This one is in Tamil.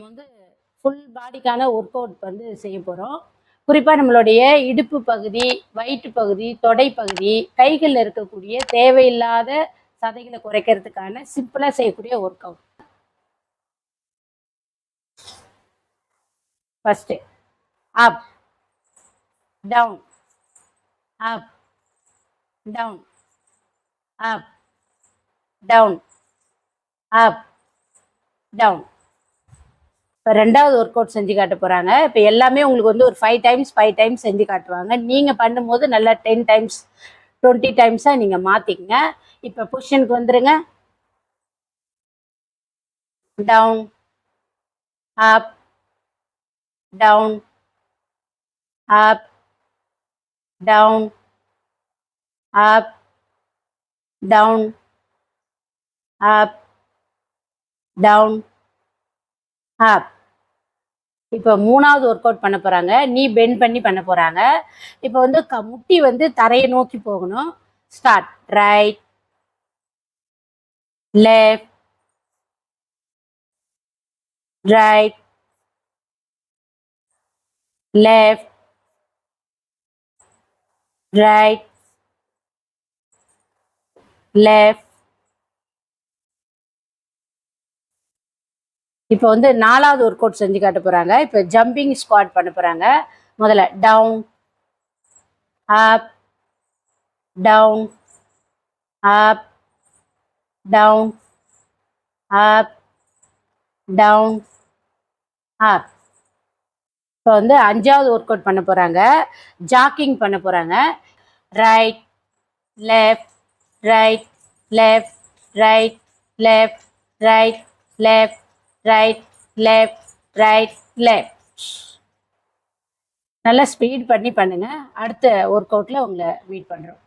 வந்து ஃபுல் பாடிக்கான ஒர்க் அவுட் வந்து செய்ய போகிறோம். குறிப்பாக நம்மளுடைய இடுப்பு பகுதி, வயிற்று பகுதி, தொடை பகுதி, கைகளில் இருக்கக்கூடிய தேவையில்லாத சதைகளை குறைக்கிறதுக்கான சிம்பிளாக செய்யக்கூடிய work out. First up down, up down, up down, up down. இப்போ ரெண்டாவது ஒர்க் அவுட் செஞ்சு காட்ட போகிறாங்க. இப்போ எல்லாமே உங்களுக்கு வந்து ஒரு 5 டைம்ஸ் செஞ்சு காட்டுவாங்க. நீங்கள் பண்ணும்போது நல்லா 10 டைம்ஸ் 20 டைம்ஸாக நீங்கள் மாற்றிக்கங்க. இப்போ பொசிஷனுக்கு வந்துடுங்க. Down, up, down, up, down, up, down, up, down, அப். இப்போ மூணாவது ஒர்க் அவுட் பண்ண போகிறாங்க. நீ பெண்ட் பண்ணி பண்ண போகிறாங்க. இப்போ வந்து முட்டி வந்து தரையை நோக்கி போகணும். Start. Right, left, right, left, right, left. இப்போ வந்து நாலாவது ஒர்க் அவுட் செஞ்சு காட்ட போகிறாங்க. இப்போ ஜம்பிங் ஸ்குவாட் பண்ண போகிறாங்க. முதல்ல down, up, down, up, down, up, down, அப். இப்போ வந்து அஞ்சாவது ஒர்க் அவுட் பண்ண போகிறாங்க. ஜாக்கிங் பண்ண போகிறாங்க. Right, left, right, left, right, left, right, left, right, left, right, left. நல்லா ஸ்பீட் பண்ணி பண்ணுங்க. அடுத்த ஒர்க் அவுட்ல உங்களை மீட் பண்றோம்.